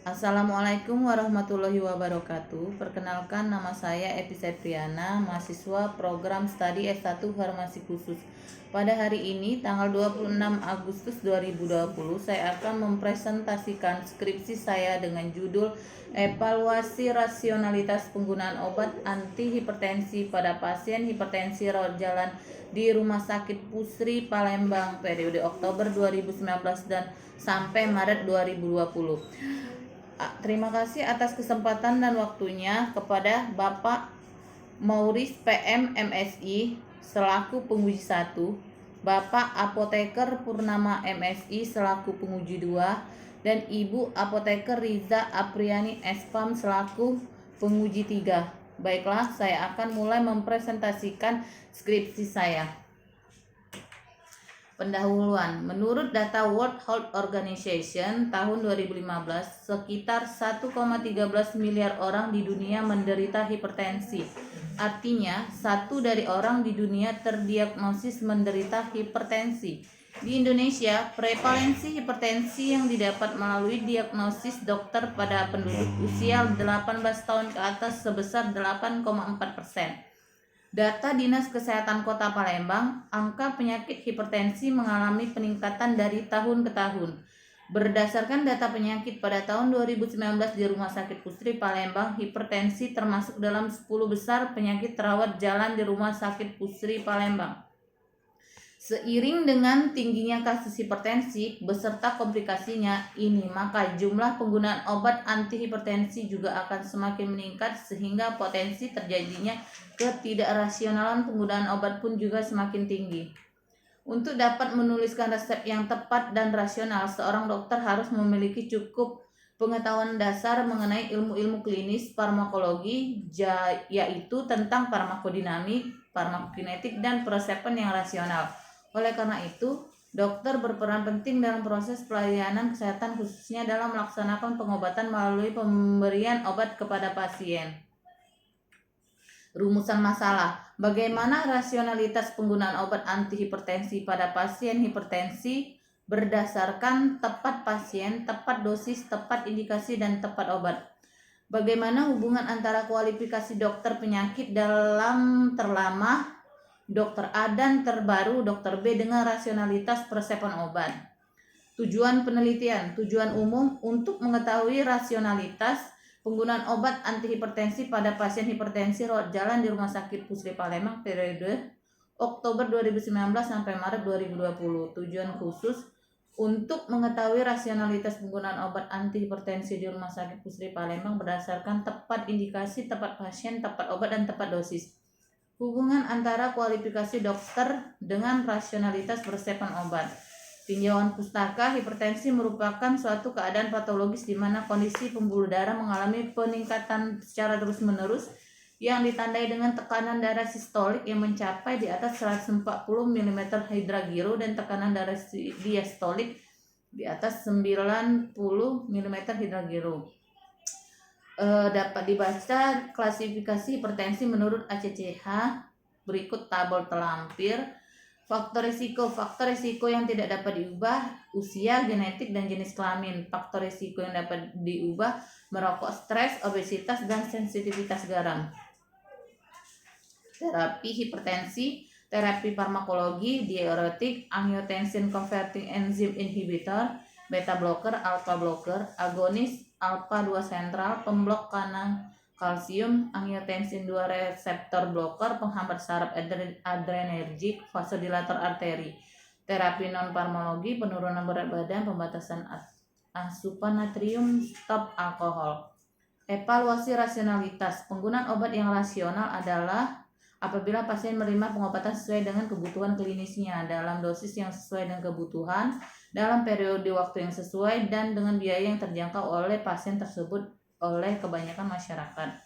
Assalamualaikum warahmatullahi wabarakatuh. Perkenalkan, nama saya Epi Septriana, mahasiswa program studi S1 Farmasi Khusus. Pada hari ini, tanggal 26 Agustus 2020, saya akan mempresentasikan skripsi saya dengan judul Evaluasi Rasionalitas Penggunaan Obat Antihipertensi pada Pasien Hipertensi Rawat Jalan di Rumah Sakit Pusri Palembang periode Oktober 2019 dan sampai Maret 2020. Terima kasih atas kesempatan dan waktunya kepada Bapak Maurice PM MSI selaku penguji 1, Bapak Apoteker Purnama MSI selaku penguji 2, dan Ibu Apoteker Riza Apriani Espam selaku penguji 3. Baiklah, saya akan mulai mempresentasikan skripsi saya. Pendahuluan, menurut data World Health Organization tahun 2015, sekitar 1,13 miliar orang di dunia menderita hipertensi. Artinya, 1 dari orang di dunia terdiagnosis menderita hipertensi. Di Indonesia, prevalensi hipertensi yang didapat melalui diagnosis dokter pada penduduk usia 18 tahun ke atas sebesar 8,4%. Data Dinas Kesehatan Kota Palembang, angka penyakit hipertensi mengalami peningkatan dari tahun ke tahun. Berdasarkan data penyakit pada tahun 2019 di Rumah Sakit Pusri Palembang, hipertensi termasuk dalam 10 besar penyakit rawat jalan di Rumah Sakit Pusri Palembang. Seiring dengan tingginya kasus hipertensi beserta komplikasinya ini, maka jumlah penggunaan obat antihipertensi juga akan semakin meningkat sehingga potensi terjadinya ketidakrasionalan penggunaan obat pun juga semakin tinggi. Untuk dapat menuliskan resep yang tepat dan rasional, seorang dokter harus memiliki cukup pengetahuan dasar mengenai ilmu-ilmu klinis farmakologi, yaitu tentang farmakodinamik, farmakokinetik, dan peresepan yang rasional. Oleh karena itu, dokter berperan penting dalam proses pelayanan kesehatan, khususnya dalam melaksanakan pengobatan melalui pemberian obat kepada pasien. Rumusan masalah: bagaimana rasionalitas penggunaan obat antihipertensi pada pasien hipertensi berdasarkan tepat pasien, tepat dosis, tepat indikasi, dan tepat obat. Bagaimana hubungan antara kualifikasi dokter penyakit dalam terlama Dokter A dan terbaru Dokter B dengan rasionalitas peresepan obat. Tujuan penelitian, tujuan umum untuk mengetahui rasionalitas penggunaan obat antihipertensi pada pasien hipertensi rawat jalan di Rumah Sakit Pusri Palembang periode Oktober 2019 sampai Maret 2020. Tujuan khusus untuk mengetahui rasionalitas penggunaan obat antihipertensi di Rumah Sakit Pusri Palembang berdasarkan tepat indikasi, tepat pasien, tepat obat, dan tepat dosis. Hubungan antara kualifikasi dokter dengan rasionalitas peresepan obat. Tinjauan pustaka, hipertensi merupakan suatu keadaan patologis di mana kondisi pembuluh darah mengalami peningkatan secara terus-menerus yang ditandai dengan tekanan darah sistolik yang mencapai di atas 140 mm Hg dan tekanan darah diastolik di atas 90 mm Hg. Dapat dibaca klasifikasi hipertensi menurut ACCH berikut tabel terlampir. Faktor risiko yang tidak dapat diubah: usia, genetik, dan jenis kelamin. Faktor risiko yang dapat diubah: merokok, stres, obesitas, dan sensitivitas garam. Terapi hipertensi: terapi farmakologi, diuretik, angiotensin converting enzyme inhibitor, beta blocker, alpha blocker, agonis alpha 2 sentral, pemblok kanal kalsium, angiotensin 2 reseptor blocker, penghambat saraf adrenergik, vasodilator arteri. Terapi non farmakologi: penurunan berat badan, pembatasan asupan natrium, stop alkohol. Evaluasi rasionalitas penggunaan obat yang rasional adalah apabila pasien menerima pengobatan sesuai dengan kebutuhan klinisnya, dalam dosis yang sesuai dengan kebutuhan, dalam periode waktu yang sesuai, dan dengan biaya yang terjangkau oleh pasien tersebut oleh kebanyakan masyarakat.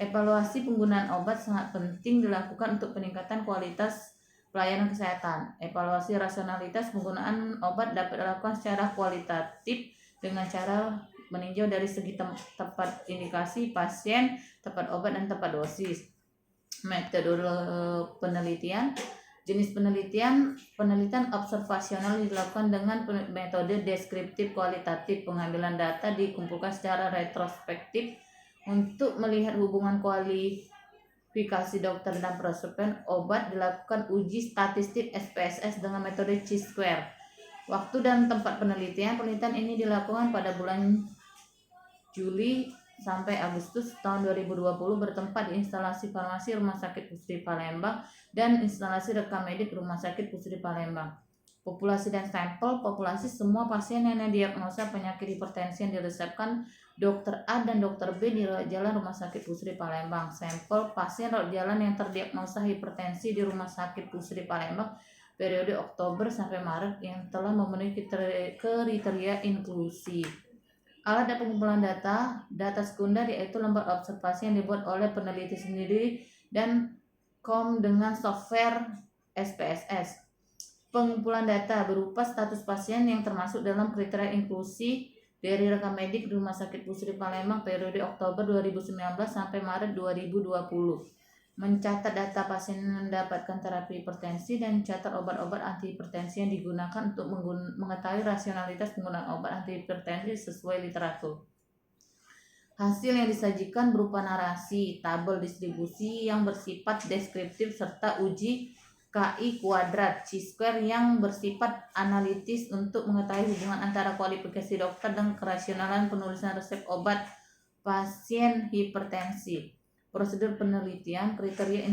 Evaluasi penggunaan obat sangat penting dilakukan untuk peningkatan kualitas pelayanan kesehatan. Evaluasi rasionalitas penggunaan obat dapat dilakukan secara kualitatif dengan cara meninjau dari segi tepat indikasi pasien, tepat obat, dan tepat dosis. Metode penelitian: Jenis penelitian observasional dilakukan dengan metode deskriptif kualitatif. Pengambilan data dikumpulkan secara retrospektif untuk melihat hubungan kualifikasi dokter dan prescription obat. Dilakukan uji statistik SPSS dengan metode chi-square. Waktu dan tempat penelitian ini dilakukan pada bulan Juli sampai Agustus tahun 2020 bertempat di instalasi farmasi Rumah Sakit Pusri Palembang dan instalasi rekam medik Rumah Sakit Pusri Palembang. Populasi dan sampel. Populasi semua pasien yang diagnosa penyakit hipertensi yang diresepkan Dr. A dan Dr. B di rawat jalan Rumah Sakit Pusri Palembang. Sampel pasien rawat jalan yang terdiagnosa hipertensi di Rumah Sakit Pusri Palembang periode Oktober sampai Maret yang telah memenuhi kriteria inklusi. Alat dan pengumpulan data sekunder yaitu lembar observasi yang dibuat oleh peneliti sendiri dan dengan software SPSS. Pengumpulan data berupa status pasien yang termasuk dalam kriteria inklusi dari rekam medik Rumah Sakit Pusri Palembang periode Oktober 2019 sampai Maret 2020. Mencatat data pasien yang mendapatkan terapi hipertensi dan catat obat-obat antihipertensi yang digunakan untuk mengetahui rasionalitas penggunaan obat antihipertensi sesuai literatur. Hasil yang disajikan berupa narasi, tabel distribusi yang bersifat deskriptif serta uji KI kuadrat chi-square yang bersifat analitis untuk mengetahui hubungan antara kualifikasi dokter dan kerasionalan penulisan resep obat pasien hipertensi. Prosedur penelitian. Kriteria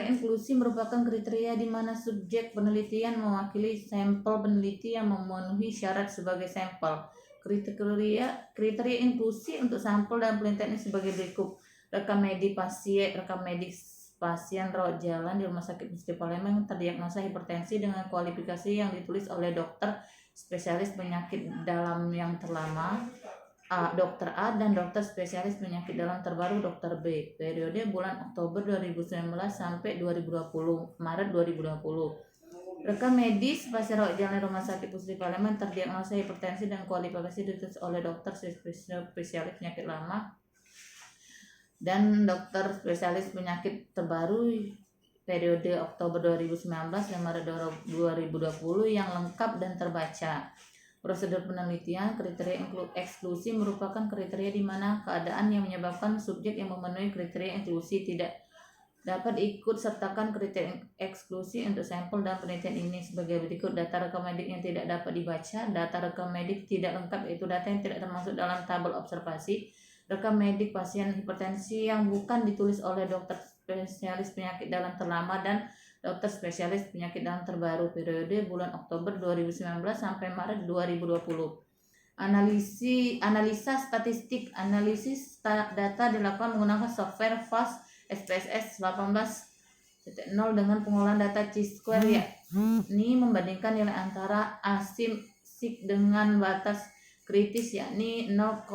inklusi merupakan kriteria di mana subjek penelitian mewakili sampel peneliti yang memenuhi syarat sebagai sampel. Kriteria inklusi untuk sampel dan penelitian ini sebagai berikut. Rekam medik pasien rawat jalan di Rumah Sakit Pusri Palembang yang terdiagnosa hipertensi dengan kualifikasi yang ditulis oleh dokter spesialis penyakit dalam yang terlama Dr. A dan dokter spesialis penyakit dalam terbaru Dr. B periode bulan Oktober 2019 sampai 2020 Maret 2020. Rekam medis pasien rawat jalan Rumah Sakit Pusri Palembang terdiagnosa hipertensi dan kualifikasi ditulis oleh dokter spesialis penyakit lama dan dokter spesialis penyakit terbaru periode Oktober 2019 dan Maret 2020 yang lengkap dan terbaca. Prosedur penelitian. Kriteria eksklusi merupakan kriteria di mana keadaan yang menyebabkan subjek yang memenuhi kriteria inklusi tidak dapat ikut sertakan. Kriteria eksklusi untuk sampel dan penelitian ini sebagai berikut. Data rekam medik yang tidak dapat dibaca. Data rekam medik tidak lengkap yaitu data yang tidak termasuk dalam tabel observasi. Rekam medik pasien hipertensi yang bukan ditulis oleh dokter spesialis penyakit dalam terlama dan dokter spesialis penyakit dalam terbaru periode bulan Oktober 2019 sampai Maret 2020. Analisa statistik. Analisis data dilakukan menggunakan software FAST SPSS 18.0 dengan pengolahan data chi-square yakni membandingkan nilai antara asim sig dengan batas kritis yakni 0,05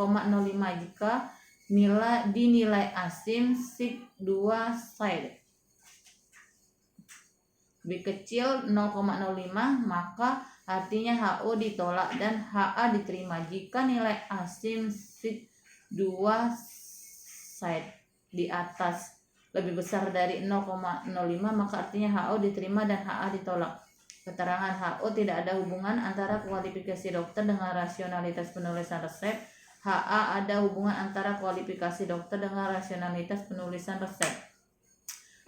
jika dinilai asim sig 2 side lebih kecil 0,05 maka artinya HO ditolak dan HA diterima. Jika nilai asim sig 2 side di atas lebih besar dari 0,05 maka artinya HO diterima dan HA ditolak. Keterangan HO tidak ada hubungan antara kualifikasi dokter dengan rasionalitas penulisan resep. HA ada hubungan antara kualifikasi dokter dengan rasionalitas penulisan resep.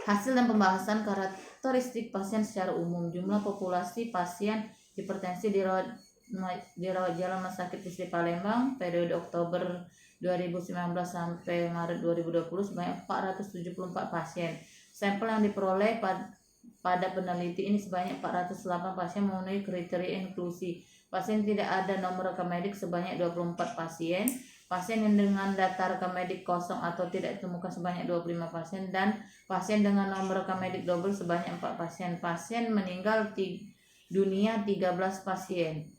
Hasil dan pembahasan karakteristik pasien secara umum. Jumlah populasi pasien hipertensi di rawat jalan Rumah Sakit Pusri Palembang periode Oktober 2019 sampai Maret 2020 sebanyak 474 pasien. Sampel yang diperoleh pada peneliti ini sebanyak 408 pasien memenuhi kriteria inklusi. Pasien tidak ada nomor rekam medik sebanyak 24 pasien. Pasien yang dengan data rekam medik kosong atau tidak ditemukan sebanyak 25 pasien dan pasien dengan nomor rekam medik double sebanyak 4 pasien. Pasien meninggal dunia 13 pasien.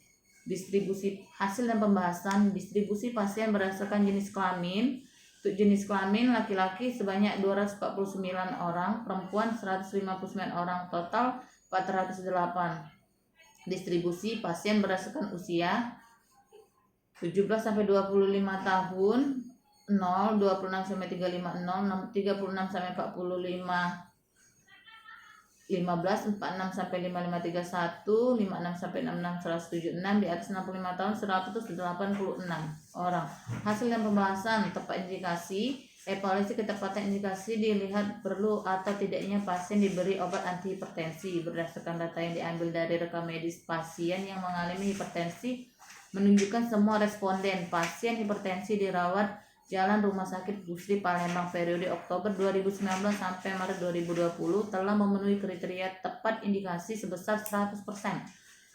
Distribusi hasil dan pembahasan. Distribusi pasien berdasarkan jenis kelamin. Untuk jenis kelamin laki-laki sebanyak 249 orang, perempuan 159 orang, total 408. Distribusi pasien berdasarkan usia 17 sampai 25 tahun 0, 26 sampai 35 0, 36 sampai 45 15, 46 sampai 5531, 56 sampai 66 176, di atas 65 tahun 186 orang. Hasil dan pembahasan tepat indikasi. Evaluasi ketepatan indikasi dilihat perlu atau tidaknya pasien diberi obat antihipertensi berdasarkan data yang diambil dari rekam medis pasien yang mengalami hipertensi menunjukkan semua responden pasien hipertensi dirawat Jalan Rumah Sakit Pusri Palembang periode Oktober 2019 sampai Maret 2020 telah memenuhi kriteria tepat indikasi sebesar 100%.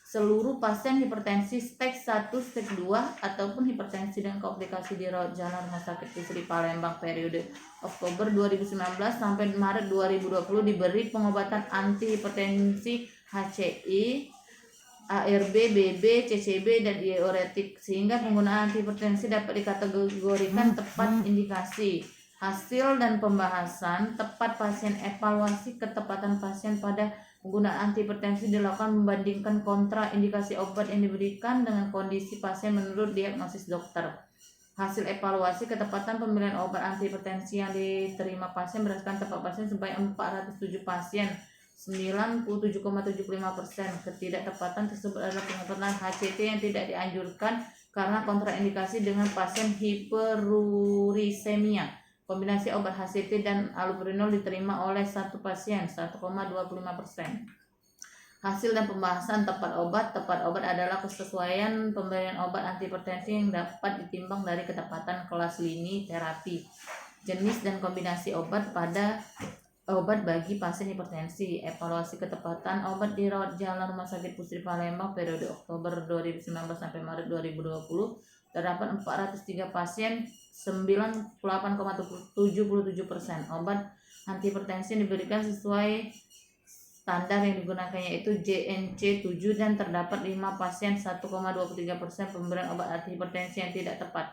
Seluruh pasien hipertensi stage 1, stage 2 ataupun hipertensi dengan komplikasi dirawat Jalan Rumah Sakit Pusri Palembang periode Oktober 2019 sampai Maret 2020 diberi pengobatan antihipertensi HCI, ARB, BB, CCB, dan diuretik sehingga penggunaan antihipertensi dapat dikategorikan tepat indikasi. Hasil dan pembahasan tepat pasien. Evaluasi ketepatan pasien pada penggunaan antihipertensi dilakukan membandingkan kontraindikasi obat yang diberikan dengan kondisi pasien menurut diagnosis dokter. Hasil evaluasi ketepatan pemilihan obat antihipertensi yang diterima pasien berdasarkan tepat pasien sebanyak 407 pasien, 97,75%. Ketidaktepatan tersebut adalah pengobatan HCT yang tidak dianjurkan karena kontraindikasi dengan pasien hiperurisemia. Kombinasi obat HCT dan allopurinol diterima oleh satu pasien, 1,25%. Hasil dan pembahasan tepat obat. Tepat obat adalah kesesuaian pemberian obat antihipertensi yang dapat ditimbang dari ketepatan kelas lini terapi, jenis dan kombinasi obat pada obat bagi pasien hipertensi. Evaluasi ketepatan obat dirawat Jalan Rumah Sakit Pusri Palembang periode Oktober 2019 sampai Maret 2020 terdapat 403 pasien, 98,77%. Obat antihipertensi yang diberikan sesuai standar yang digunakannya yaitu JNC 7 dan terdapat 5 pasien, 1,23% pemberian obat antihipertensi yang tidak tepat.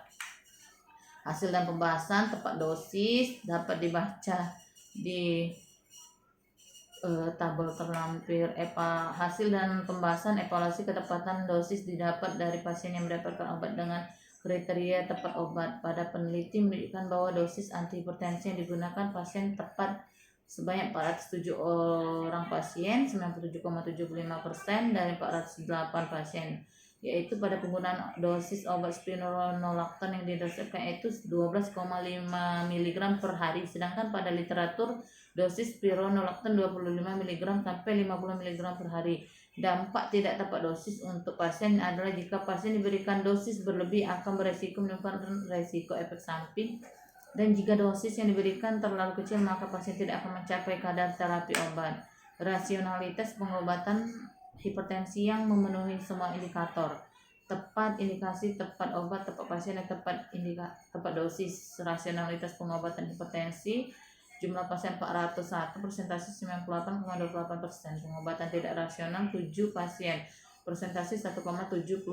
Hasil dan pembahasan tepat dosis dapat dibaca di tabel terlampir. Hasil dan pembahasan evaluasi ketepatan dosis didapat dari pasien yang mendapatkan obat dengan kriteria tepat obat. Pada peneliti menunjukkan bahwa dosis antihipertensi yang digunakan pasien tepat sebanyak 407 orang pasien, 97,75% dari 408 pasien, yaitu pada penggunaan dosis obat spironolactone yang didosiskan yaitu 12,5 mg per hari, sedangkan pada literatur dosis spironolactone 25 mg sampai 50 mg per hari. Dampak tidak tepat dosis untuk pasien adalah jika pasien diberikan dosis berlebih akan beresiko menimbulkan resiko efek samping, dan jika dosis yang diberikan terlalu kecil maka pasien tidak akan mencapai kadar terapi obat. Rasionalitas pengobatan hipertensi yang memenuhi semua indikator. Tepat indikasi, tepat obat, tepat pasien, dan tepat dosis. Rasionalitas pengobatan hipertensi. Jumlah pasien 401, persentase 98,28%. Pengobatan tidak rasional 7 pasien, persentase 1,72%.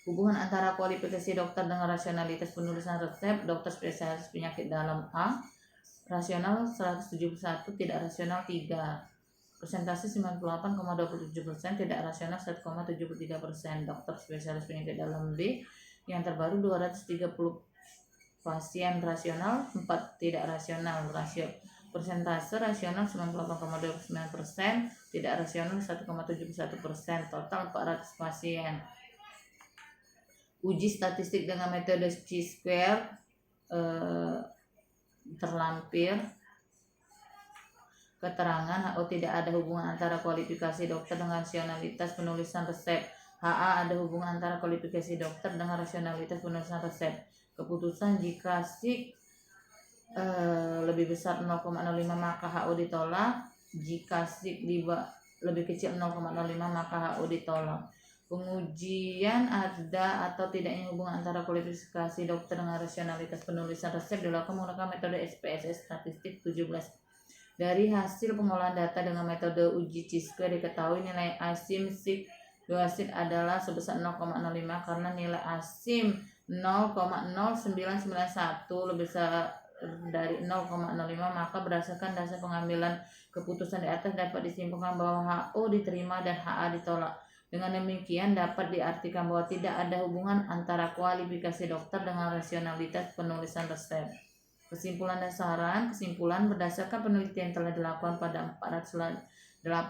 Hubungan antara kualifikasi dokter dengan rasionalitas penulisan resep. Dokter spesialis penyakit dalam A, rasional 171, tidak rasional 3. Persentase 98,27%, tidak rasional 1,73%. Dokter spesialis penyakit dalam B yang terbaru 230 pasien rasional, 4 tidak rasional. Persentase rasional 98,29%, tidak rasional 1,71%. Total 400 pasien. Uji statistik dengan metode chi-square terlampir. Keterangan HO tidak ada hubungan antara kualifikasi dokter dengan rasionalitas penulisan resep. HA ada hubungan antara kualifikasi dokter dengan rasionalitas penulisan resep. Keputusan jika SIG lebih besar 0,05 maka HO ditolak. Jika SIG lebih kecil 0,05 maka HO ditolak. Pengujian ada atau tidaknya hubungan antara kualifikasi dokter dengan rasionalitas penulisan resep dilakukan menggunakan metode SPSS statistik 17. Dari hasil pengolahan data dengan metode uji chi-square diketahui nilai asim SIG doasid adalah sebesar 0,05 karena nilai asim 0,0991 lebih besar dari 0,05 maka berdasarkan dasar pengambilan keputusan di atas dapat disimpulkan bahwa HO diterima dan HA ditolak. Dengan demikian dapat diartikan bahwa tidak ada hubungan antara kualifikasi dokter dengan rasionalitas penulisan resep. Kesimpulan dan saran. Kesimpulan, berdasarkan penelitian telah dilakukan pada 408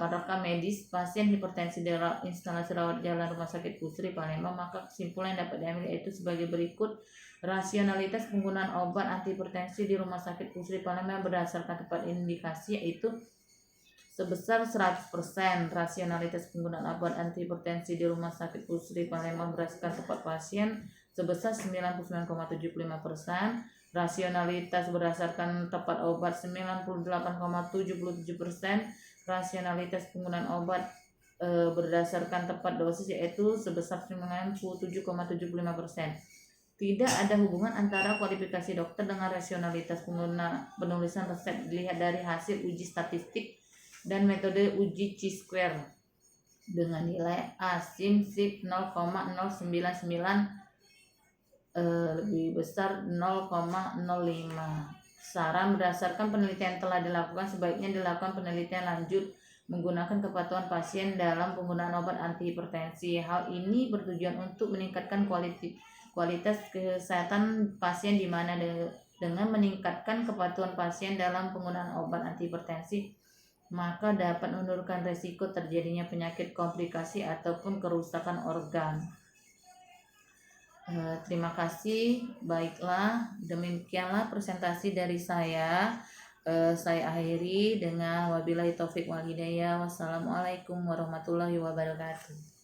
rekam medis pasien hipertensi di instalasi rawat jalan Rumah Sakit Pusri Palembang, maka kesimpulan yang dapat diambil yaitu sebagai berikut. Rasionalitas penggunaan obat antihipertensi di Rumah Sakit Pusri Palembang berdasarkan tepat indikasi yaitu sebesar 100%. Rasionalitas penggunaan obat antihipertensi di Rumah Sakit Pusri Palembang berdasarkan tepat pasien sebesar 99,75%. Rasionalitas berdasarkan tepat obat 98,77%. Rasionalitas penggunaan obat berdasarkan tepat dosis yaitu sebesar 97,75%. Tidak ada hubungan antara kualifikasi dokter dengan rasionalitas penulisan resep dilihat dari hasil uji statistik dan metode uji chi-square dengan nilai A/SIM 0,099 lebih besar 0,05. Saran, berdasarkan penelitian telah dilakukan, sebaiknya dilakukan penelitian lanjut menggunakan kepatuhan pasien dalam penggunaan obat antihipertensi. Hal ini bertujuan untuk meningkatkan kualitas kesehatan pasien, di mana dengan meningkatkan kepatuhan pasien dalam penggunaan obat antihipertensi maka dapat menurunkan resiko terjadinya penyakit komplikasi ataupun kerusakan organ. Terima kasih. Baiklah, demikianlah presentasi dari saya. Saya akhiri dengan wabillahi taufik wal hidayah. Wassalamualaikum warahmatullahi wabarakatuh.